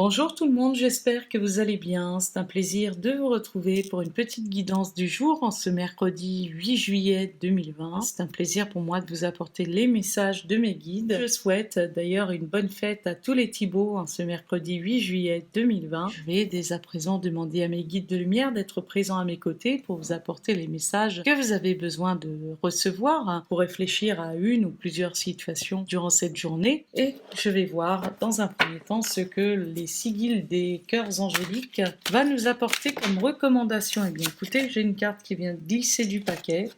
Bonjour tout le monde, j'espère que vous allez bien. C'est un plaisir de vous retrouver pour une petite guidance du jour en ce mercredi 8 juillet 2020. C'est un plaisir pour moi de vous apporter les messages de mes guides. Je souhaite d'ailleurs une bonne fête à tous les Thibauts en ce mercredi 8 juillet 2020. Je vais dès à présent demander à mes guides de lumière d'être présents à mes côtés pour vous apporter les messages que vous avez besoin de recevoir pour réfléchir à une ou plusieurs situations durant cette journée. Et je vais voir dans un premier temps ce que les sigils des cœurs angéliques va nous apporter comme recommandation. Eh bien écoutez, j'ai une carte qui vient glisser du paquet.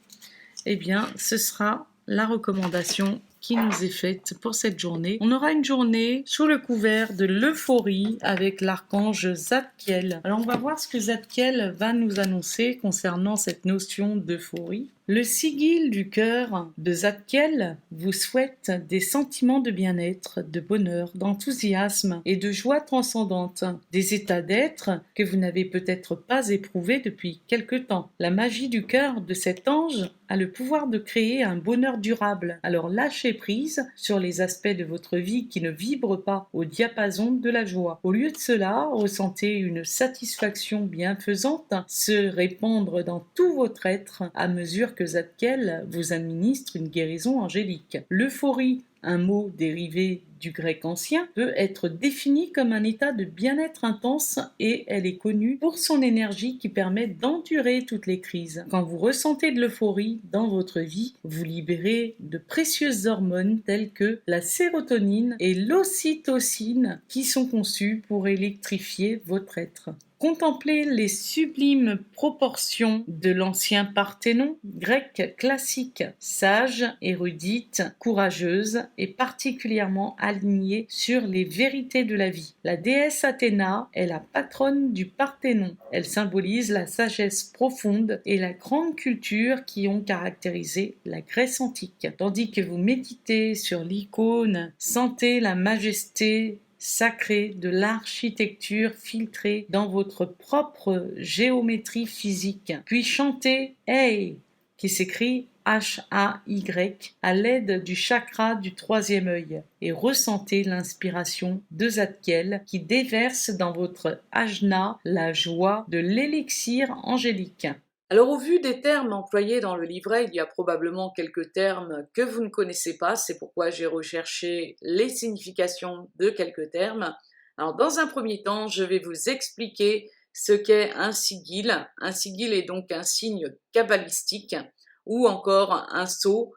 Eh bien ce sera la recommandation qui nous est faite pour cette journée. On aura une journée sous le couvert de l'euphorie avec l'archange Zadkiel. Alors on va voir ce que Zadkiel va nous annoncer concernant cette notion d'euphorie. Le sigil du cœur de Zadkiel vous souhaite des sentiments de bien-être, de bonheur, d'enthousiasme et de joie transcendante, des états d'être que vous n'avez peut-être pas éprouvés depuis quelque temps. La magie du cœur de cet ange a le pouvoir de créer un bonheur durable. Alors lâchez prise sur les aspects de votre vie qui ne vibrent pas au diapason de la joie. Au lieu de cela, ressentez une satisfaction bienfaisante se répandre dans tout votre être à mesure que Zadkiel vous administre une guérison angélique. L'euphorie, un mot dérivé du grec ancien, peut être définie comme un état de bien-être intense et elle est connue pour son énergie qui permet d'endurer toutes les crises. Quand vous ressentez de l'euphorie dans votre vie, vous libérez de précieuses hormones telles que la sérotonine et l'ocytocine qui sont conçues pour électrifier votre être. Contemplez les sublimes proportions de l'ancien Parthénon, grec classique, sage, érudite, courageuse et particulièrement alignée sur les vérités de la vie. La déesse Athéna est la patronne du Parthénon. Elle symbolise la sagesse profonde et la grande culture qui ont caractérisé la Grèce antique. Tandis que vous méditez sur l'icône, sentez la majesté sacré de l'architecture filtrée dans votre propre géométrie physique. Puis chantez Hey qui s'écrit H-A-Y à l'aide du chakra du troisième œil et ressentez l'inspiration de Zadkiel qui déverse dans votre ajna la joie de l'élixir angélique. Alors au vu des termes employés dans le livret, il y a probablement quelques termes que vous ne connaissez pas, c'est pourquoi j'ai recherché les significations de quelques termes. Alors dans un premier temps, je vais vous expliquer ce qu'est un sigil. Un sigil est donc un signe kabbalistique ou encore un sceau.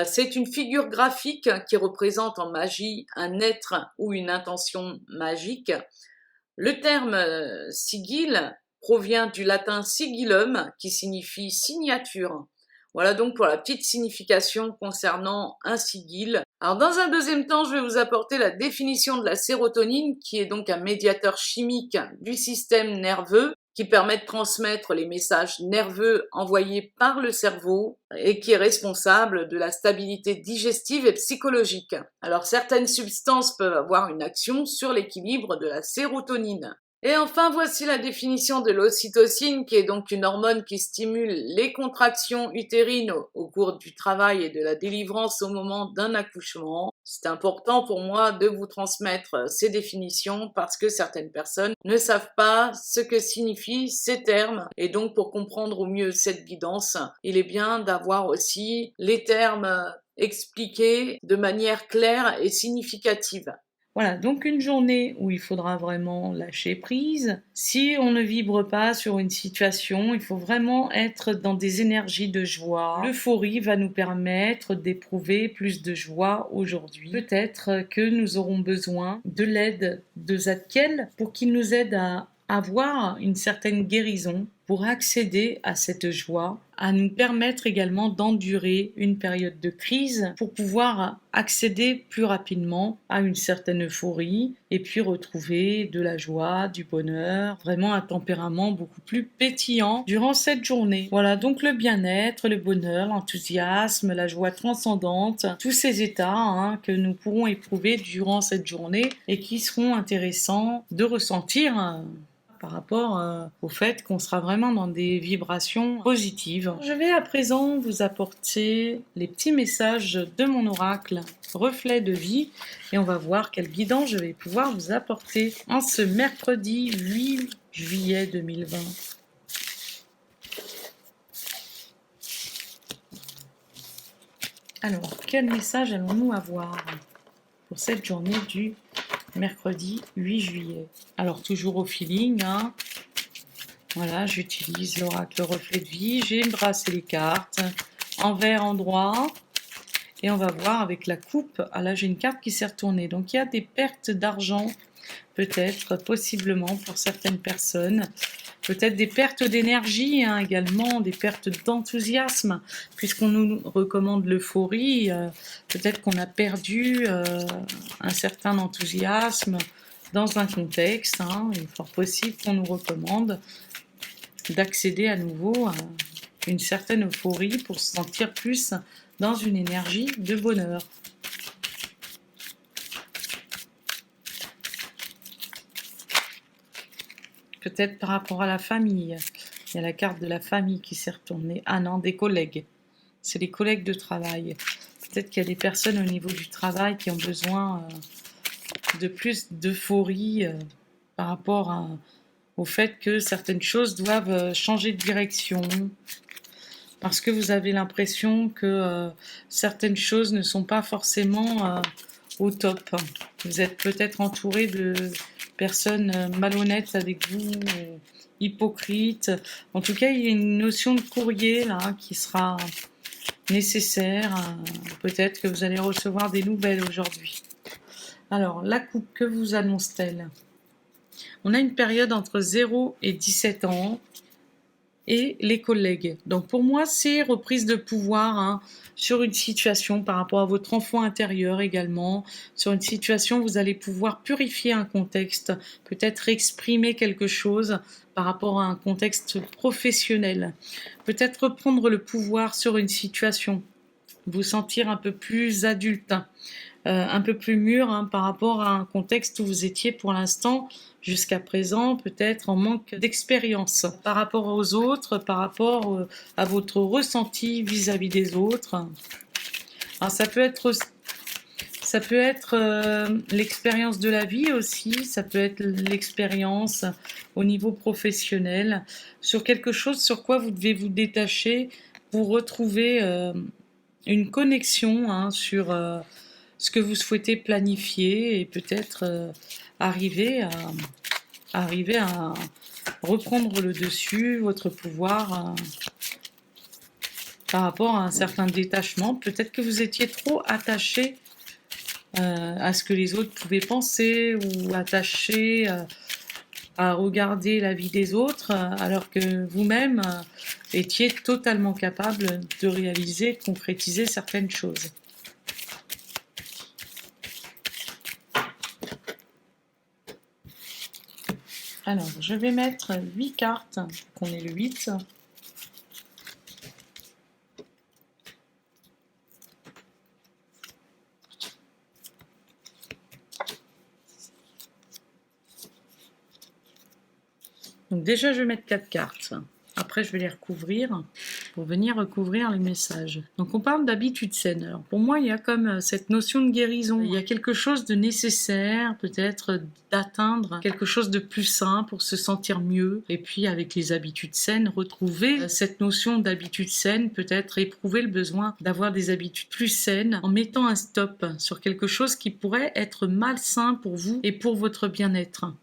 C'est une figure graphique qui représente en magie un être ou une intention magique. Le terme sigil provient du latin sigillum qui signifie signature. Voilà donc pour la petite signification concernant un sigil. Alors dans un deuxième temps, je vais vous apporter la définition de la sérotonine qui est donc un médiateur chimique du système nerveux qui permet de transmettre les messages nerveux envoyés par le cerveau et qui est responsable de la stabilité digestive et psychologique. Alors certaines substances peuvent avoir une action sur l'équilibre de la sérotonine. Et enfin, voici la définition de l'ocytocine, qui est donc une hormone qui stimule les contractions utérines au cours du travail et de la délivrance au moment d'un accouchement. C'est important pour moi de vous transmettre ces définitions parce que certaines personnes ne savent pas ce que signifient ces termes. Et donc, pour comprendre au mieux cette guidance, il est bien d'avoir aussi les termes expliqués de manière claire et significative. Voilà, donc une journée où il faudra vraiment lâcher prise. Si on ne vibre pas sur une situation, il faut vraiment être dans des énergies de joie. L'euphorie va nous permettre d'éprouver plus de joie aujourd'hui. Peut-être que nous aurons besoin de l'aide de Zadkiel pour qu'il nous aide à avoir une certaine guérison pour accéder à cette joie, à nous permettre également d'endurer une période de crise pour pouvoir accéder plus rapidement à une certaine euphorie et puis retrouver de la joie, du bonheur, vraiment un tempérament beaucoup plus pétillant durant cette journée. Voilà, donc le bien-être, le bonheur, l'enthousiasme, la joie transcendante, tous ces états que nous pourrons éprouver durant cette journée et qui seront intéressants de ressentir par rapport au fait qu'on sera vraiment dans des vibrations positives. Je vais à présent vous apporter les petits messages de mon oracle reflet de vie et on va voir quelle guidance je vais pouvoir vous apporter en ce mercredi 8 juillet 2020. Alors, quel message allons-nous avoir pour cette journée du mercredi 8 juillet? Alors, toujours au feeling, hein. Voilà, j'utilise l'oracle reflet de vie, j'ai brassé les cartes, envers, endroit, et on va voir avec la coupe. Ah là, j'ai une carte qui s'est retournée, donc il y a des pertes d'argent, peut-être, possiblement pour certaines personnes. Peut-être des pertes d'énergie hein, également, des pertes d'enthousiasme, puisqu'on nous recommande l'euphorie. Peut-être qu'on a perdu un certain enthousiasme dans un contexte. Hein, il est fort possible qu'on nous recommande d'accéder à nouveau à une certaine euphorie pour se sentir plus dans une énergie de bonheur. Peut-être par rapport à la famille. Il y a la carte de la famille qui s'est retournée. Ah non, des collègues. C'est les collègues de travail. Peut-être qu'il y a des personnes au niveau du travail qui ont besoin de plus d'euphorie par rapport au fait que certaines choses doivent changer de direction. Parce que vous avez l'impression que certaines choses ne sont pas forcément au top. Vous êtes peut-être entouré de personnes malhonnêtes avec vous, hypocrites. En tout cas, il y a une notion de courrier là qui sera nécessaire. Peut-être que vous allez recevoir des nouvelles aujourd'hui. Alors, la coupe, que vous annonce-t-elle? On a une période entre 0 et 17 ans et les collègues. Donc pour moi, c'est reprise de pouvoir hein, sur une situation par rapport à votre enfant intérieur également. Sur une situation, vous allez pouvoir purifier un contexte, peut-être exprimer quelque chose par rapport à un contexte professionnel. Peut-être reprendre le pouvoir sur une situation, vous sentir un peu plus adulte, un peu plus mûr hein, par rapport à un contexte où vous étiez pour l'instant jusqu'à présent peut-être en manque d'expérience par rapport aux autres, par rapport à votre ressenti vis-à-vis des autres. Alors ça peut être l'expérience de la vie aussi, ça peut être l'expérience au niveau professionnel, sur quelque chose sur quoi vous devez vous détacher pour retrouver une connexion hein, sur ce que vous souhaitez planifier et peut-être arriver à reprendre le dessus, votre pouvoir par rapport à un certain détachement. Peut-être que vous étiez trop attaché à ce que les autres pouvaient penser ou attaché à regarder la vie des autres alors que vous-même étiez totalement capable de réaliser, de concrétiser certaines choses. Alors, je vais mettre 8 cartes, qu'on est le 8. Donc déjà, je vais mettre 4 cartes. Après, je vais les recouvrir pour venir recouvrir les messages. Donc, on parle d'habitude saine. Alors, pour moi, il y a comme cette notion de guérison. Il y a quelque chose de nécessaire, peut-être d'atteindre quelque chose de plus sain pour se sentir mieux. Et puis, avec les habitudes saines, retrouver cette notion d'habitude saine, peut-être éprouver le besoin d'avoir des habitudes plus saines en mettant un stop sur quelque chose qui pourrait être malsain pour vous et pour votre bien-être.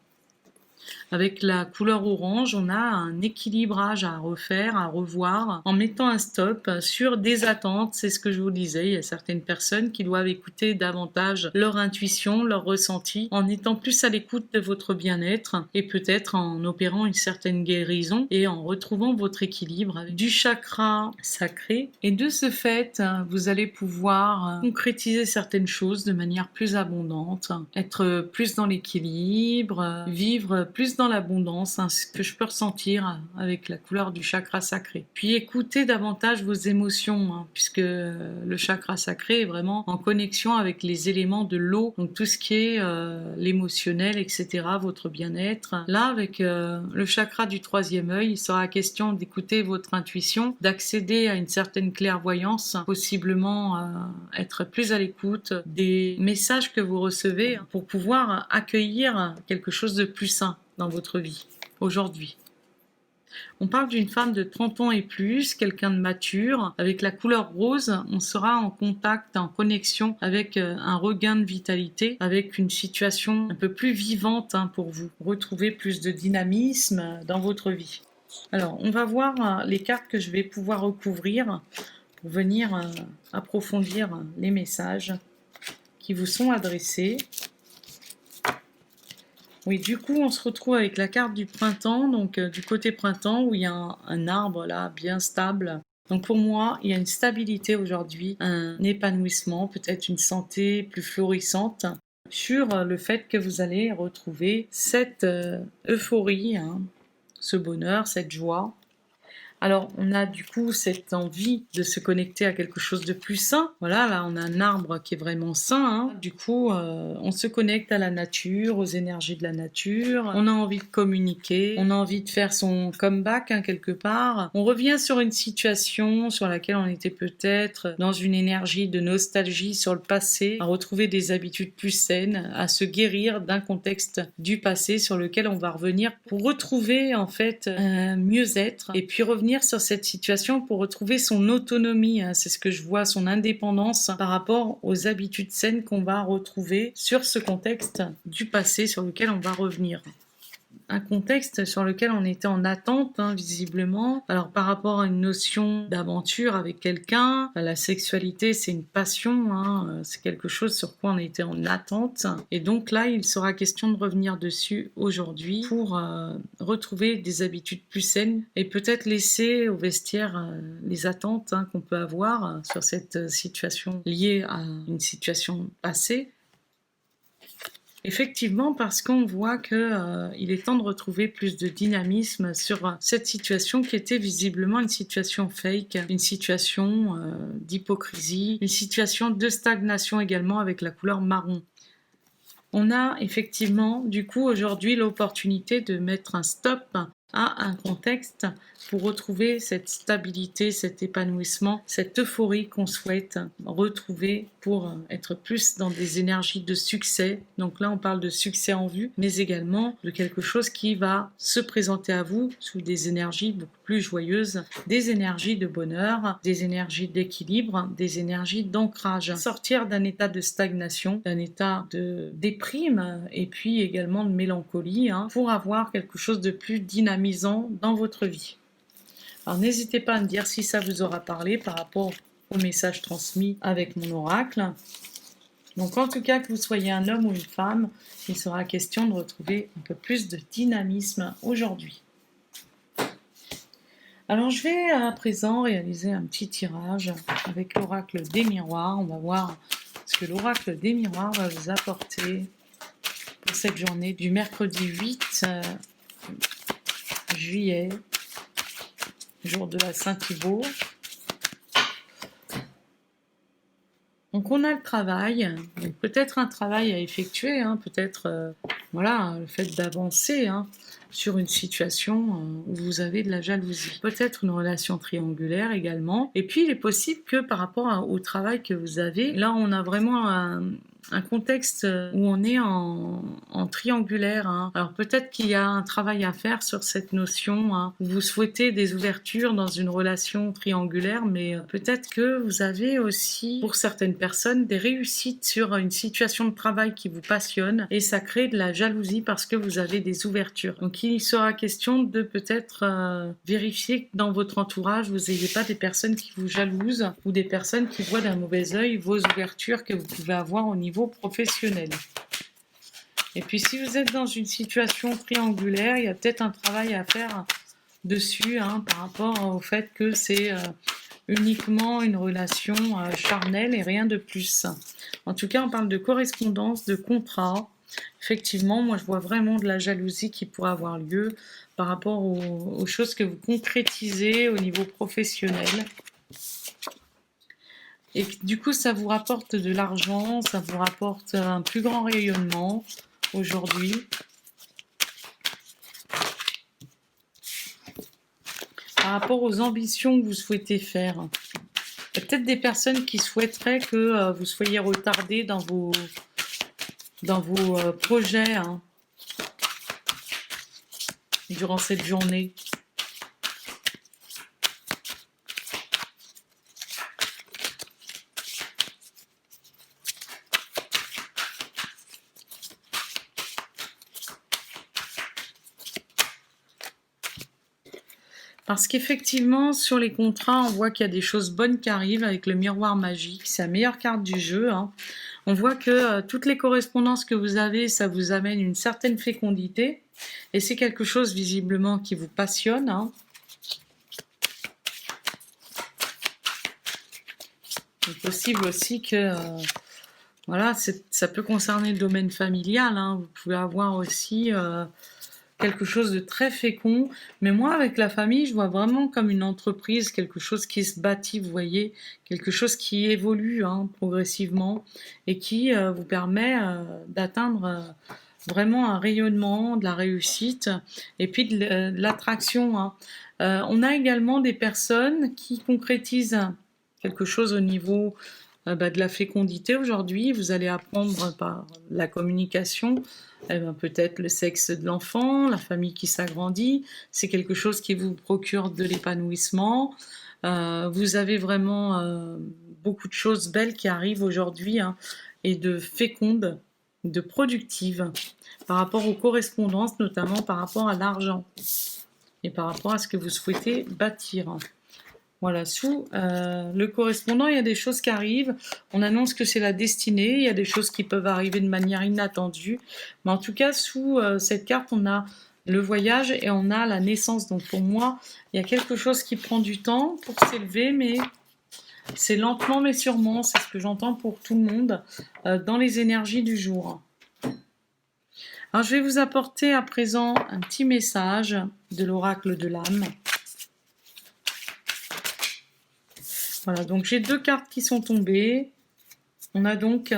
Avec la couleur orange, on a un équilibrage à refaire, à revoir, en mettant un stop sur des attentes. C'est ce que je vous disais, il y a certaines personnes qui doivent écouter davantage leur intuition, leur ressenti, en étant plus à l'écoute de votre bien-être et peut-être en opérant une certaine guérison et en retrouvant votre équilibre avec du chakra sacré. Et de ce fait, vous allez pouvoir concrétiser certaines choses de manière plus abondante, être plus dans l'équilibre, vivre plus dans dans l'abondance, hein, ce que je peux ressentir avec la couleur du chakra sacré. Puis écoutez davantage vos émotions, hein, puisque le chakra sacré est vraiment en connexion avec les éléments de l'eau, donc tout ce qui est l'émotionnel, etc., votre bien-être. Là, avec le chakra du troisième œil, il sera question d'écouter votre intuition, d'accéder à une certaine clairvoyance, possiblement être plus à l'écoute des messages que vous recevez pour pouvoir accueillir quelque chose de plus sain dans votre vie aujourd'hui. On parle d'une femme de 30 ans et plus, quelqu'un de mature. Avec la couleur rose, on sera en contact, en connexion avec un regain de vitalité, avec une situation un peu plus vivante pour vous. Retrouver plus de dynamisme dans votre vie. Alors, on va voir les cartes que je vais pouvoir recouvrir pour venir approfondir les messages qui vous sont adressés. Oui, du coup, on se retrouve avec la carte du printemps, donc du côté printemps, où il y a un arbre là, bien stable. Donc pour moi, il y a une stabilité aujourd'hui, un épanouissement, peut-être une santé plus florissante, sur le fait que vous allez retrouver cette euphorie, ce bonheur, cette joie. Alors, on a du coup cette envie de se connecter à quelque chose de plus sain. Voilà, là, on a un arbre qui est vraiment sain. Du coup, on se connecte à la nature, aux énergies de la nature. On a envie de communiquer. On a envie de faire son comeback, quelque part. On revient sur une situation sur laquelle on était peut-être dans une énergie de nostalgie sur le passé, à retrouver des habitudes plus saines, à se guérir d'un contexte du passé sur lequel on va revenir pour retrouver, en fait, mieux-être et puis revenir sur cette situation pour retrouver son autonomie, c'est ce que je vois, son indépendance par rapport aux habitudes saines qu'on va retrouver sur ce contexte du passé sur lequel on va revenir. Un contexte sur lequel on était en attente, visiblement. Alors par rapport à une notion d'aventure avec quelqu'un, la sexualité c'est une passion, c'est quelque chose sur quoi on était en attente. Et donc là, il sera question de revenir dessus aujourd'hui pour retrouver des habitudes plus saines et peut-être laisser au vestiaire les attentes qu'on peut avoir sur cette situation liée à une situation passée. Effectivement, parce qu'on voit qu'il est temps de retrouver plus de dynamisme sur cette situation qui était visiblement une situation fake, une situation d'hypocrisie, une situation de stagnation également avec la couleur marron. On a effectivement, du coup, aujourd'hui l'opportunité de mettre un stop à un contexte pour retrouver cette stabilité, cet épanouissement, cette euphorie qu'on souhaite retrouver pour être plus dans des énergies de succès. Donc là, on parle de succès en vue, mais également de quelque chose qui va se présenter à vous sous des énergies beaucoup plus joyeuses, des énergies de bonheur, des énergies d'équilibre, des énergies d'ancrage. Sortir d'un état de stagnation, d'un état de déprime et puis également de mélancolie pour avoir quelque chose de plus dynamisant dans votre vie. Alors n'hésitez pas à me dire si ça vous aura parlé par rapport au message transmis avec mon oracle. Donc en tout cas, que vous soyez un homme ou une femme, il sera question de retrouver un peu plus de dynamisme aujourd'hui. Alors je vais à présent réaliser un petit tirage avec l'oracle des miroirs. On va voir ce que l'oracle des miroirs va vous apporter pour cette journée du mercredi 8 juillet, jour de la Saint-Thibaut. Donc on a le travail, peut-être un travail à effectuer, peut-être voilà, le fait d'avancer sur une situation où vous avez de la jalousie. Peut-être une relation triangulaire également. Et puis il est possible que par rapport au travail que vous avez, là on a vraiment un contexte où on est en triangulaire. Alors peut-être qu'il y a un travail à faire sur cette notion où vous souhaitez des ouvertures dans une relation triangulaire, mais peut-être que vous avez aussi, pour certaines personnes, des réussites sur une situation de travail qui vous passionne et ça crée de la jalousie parce que vous avez des ouvertures. Donc il sera question de peut-être vérifier que dans votre entourage, vous n'ayez pas des personnes qui vous jalousent ou des personnes qui voient d'un mauvais œil vos ouvertures que vous pouvez avoir au niveau professionnel. Et puis si vous êtes dans une situation triangulaire, il y a peut-être un travail à faire dessus par rapport au fait que c'est uniquement une relation charnelle et rien de plus. En tout cas, on parle de correspondance, de contrat, Effectivement, moi je vois vraiment de la jalousie qui pourrait avoir lieu par rapport aux choses que vous concrétisez au niveau professionnel. Et du coup, ça vous rapporte de l'argent, ça vous rapporte un plus grand rayonnement aujourd'hui. Par rapport aux ambitions que vous souhaitez faire, il y a peut-être des personnes qui souhaiteraient que vous soyez retardé dans vos projets hein, durant cette journée. Parce qu'effectivement, sur les contrats, on voit qu'il y a des choses bonnes qui arrivent avec le miroir magique. C'est la meilleure carte du jeu. Hein. On voit que toutes les correspondances que vous avez, ça vous amène une certaine fécondité. Et c'est quelque chose visiblement qui vous passionne. Hein. Il est possible aussi que voilà, ça peut concerner le domaine familial. Hein. Vous pouvez avoir aussi quelque chose de très fécond. Mais moi, avec la famille, je vois vraiment comme une entreprise, quelque chose qui se bâtit, vous voyez, quelque chose qui évolue hein, progressivement et qui vous permet d'atteindre vraiment un rayonnement, de la réussite et puis de l'attraction. Hein. On a également des personnes qui concrétisent quelque chose au niveau de la fécondité aujourd'hui. Vous allez apprendre par la communication, peut-être le sexe de l'enfant, la famille qui s'agrandit. C'est quelque chose qui vous procure de l'épanouissement. Vous avez vraiment beaucoup de choses belles qui arrivent aujourd'hui hein, et de fécondes, de productives par rapport aux correspondances, notamment par rapport à l'argent et par rapport à ce que vous souhaitez bâtir. Voilà, sous le correspondant, il y a des choses qui arrivent. On annonce que c'est la destinée. Il y a des choses qui peuvent arriver de manière inattendue. Mais en tout cas, sous cette carte, on a le voyage et on a la naissance. Donc pour moi, il y a quelque chose qui prend du temps pour s'élever, mais c'est lentement mais sûrement. C'est ce que j'entends pour tout le monde dans les énergies du jour. Alors je vais vous apporter à présent un petit message de l'oracle de l'âme. Voilà, donc j'ai deux cartes qui sont tombées. On a donc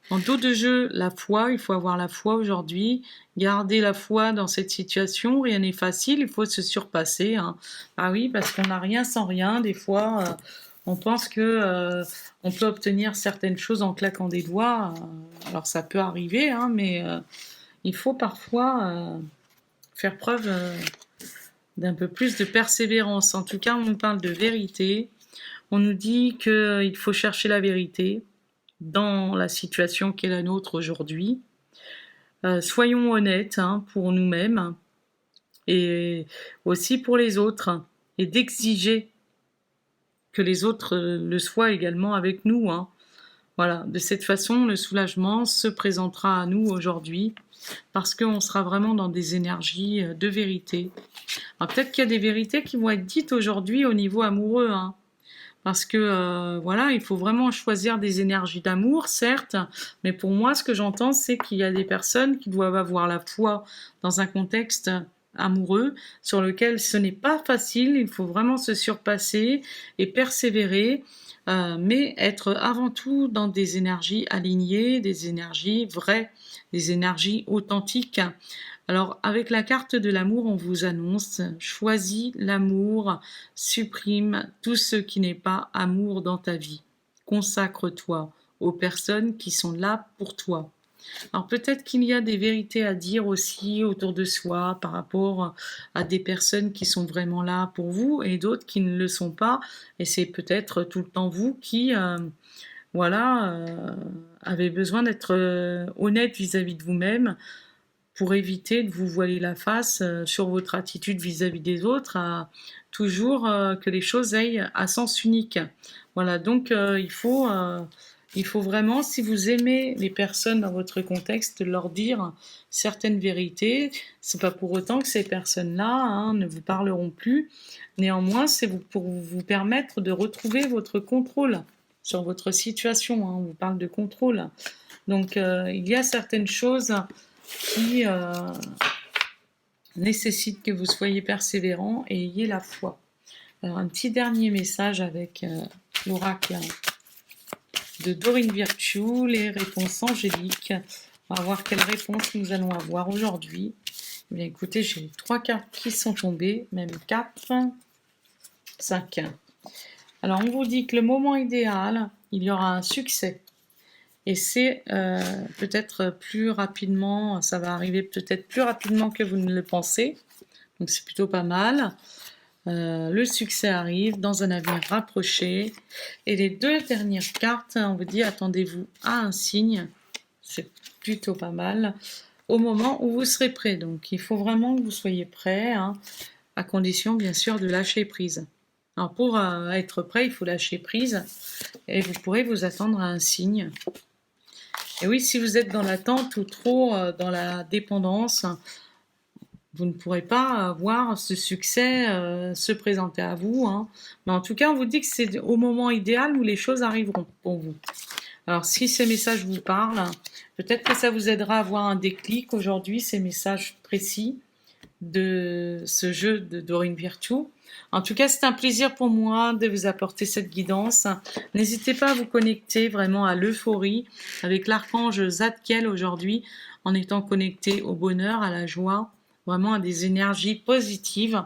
en dos de jeu la foi. Il faut avoir la foi aujourd'hui. Garder la foi dans cette situation. Rien n'est facile, il faut se surpasser. Hein. Ah oui, parce qu'on n'a rien sans rien. Des fois, on pense que on peut obtenir certaines choses en claquant des doigts. Alors ça peut arriver, hein, mais il faut parfois faire preuve d'un peu plus de persévérance. En tout cas, on nous parle de vérité. On nous dit qu'il faut chercher la vérité dans la situation qui est la nôtre aujourd'hui. Soyons honnêtes hein, pour nous-mêmes et aussi pour les autres et d'exiger que les autres le soient également avec nous. Hein. Voilà, de cette façon, le soulagement se présentera à nous aujourd'hui parce qu'on sera vraiment dans des énergies de vérité. Alors peut-être qu'il y a des vérités qui vont être dites aujourd'hui au niveau amoureux, hein. Parce que voilà, il faut vraiment choisir des énergies d'amour, certes, mais pour moi, ce que j'entends, c'est qu'il y a des personnes qui doivent avoir la foi dans un contexte amoureux sur lequel ce n'est pas facile, il faut vraiment se surpasser et persévérer, mais être avant tout dans des énergies alignées, des énergies vraies, des énergies authentiques. Alors, avec la carte de l'amour, on vous annonce, choisis l'amour, supprime tout ce qui n'est pas amour dans ta vie. Consacre-toi aux personnes qui sont là pour toi. Alors peut-être qu'il y a des vérités à dire aussi autour de soi par rapport à des personnes qui sont vraiment là pour vous et d'autres qui ne le sont pas. Et c'est peut-être tout le temps vous qui, avez besoin d'être honnête vis-à-vis de vous-même pour éviter de vous voiler la face sur votre attitude vis-à-vis des autres, toujours que les choses aillent à sens unique. Voilà, donc il faut vraiment, si vous aimez les personnes dans votre contexte, leur dire certaines vérités. C'est pas pour autant que ces personnes-là hein, ne vous parleront plus. Néanmoins, c'est pour vous permettre de retrouver votre contrôle sur votre situation, hein. On vous parle de contrôle. Donc, il y a certaines choses qui nécessitent que vous soyez persévérant et ayez la foi. Alors, un petit dernier message avec l'oracle de Dorine Virtue, les réponses angéliques. On va voir quelles réponses nous allons avoir aujourd'hui. Eh bien, écoutez, j'ai 3 cartes qui sont tombées, même 4, 5. Alors, on vous dit que le moment idéal, il y aura un succès. Et c'est peut-être plus rapidement, ça va arriver peut-être plus rapidement que vous ne le pensez. Donc, c'est plutôt pas mal. Le succès arrive dans un avenir rapproché. Et les 2 dernières cartes, on vous dit attendez-vous à un signe. C'est plutôt pas mal. Au moment où vous serez prêt. Donc il faut vraiment que vous soyez prêt, hein, à condition bien sûr de lâcher prise. Alors pour être prêt, il faut lâcher prise. Et vous pourrez vous attendre à un signe. Et oui, si vous êtes dans l'attente ou trop dans la dépendance, vous ne pourrez pas voir ce succès se présenter à vous, hein. Mais en tout cas, on vous dit que c'est au moment idéal où les choses arriveront pour vous. Alors, si ces messages vous parlent, peut-être que ça vous aidera à avoir un déclic aujourd'hui, ces messages précis de ce jeu de Dorine Virtue. En tout cas, c'est un plaisir pour moi de vous apporter cette guidance. N'hésitez pas à vous connecter vraiment à l'euphorie avec l'archange Zadkiel aujourd'hui, en étant connecté au bonheur, à la joie, vraiment à des énergies positives.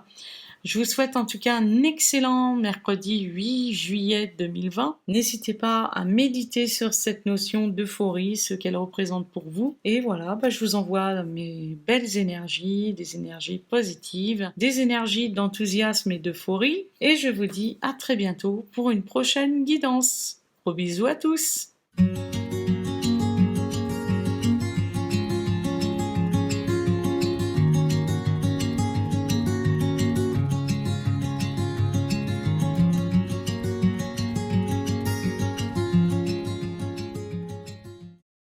Je vous souhaite en tout cas un excellent mercredi 8 juillet 2020. N'hésitez pas à méditer sur cette notion d'euphorie, ce qu'elle représente pour vous. Et voilà, je vous envoie mes belles énergies, des énergies positives, des énergies d'enthousiasme et d'euphorie. Et je vous dis à très bientôt pour une prochaine guidance. Gros bisous à tous!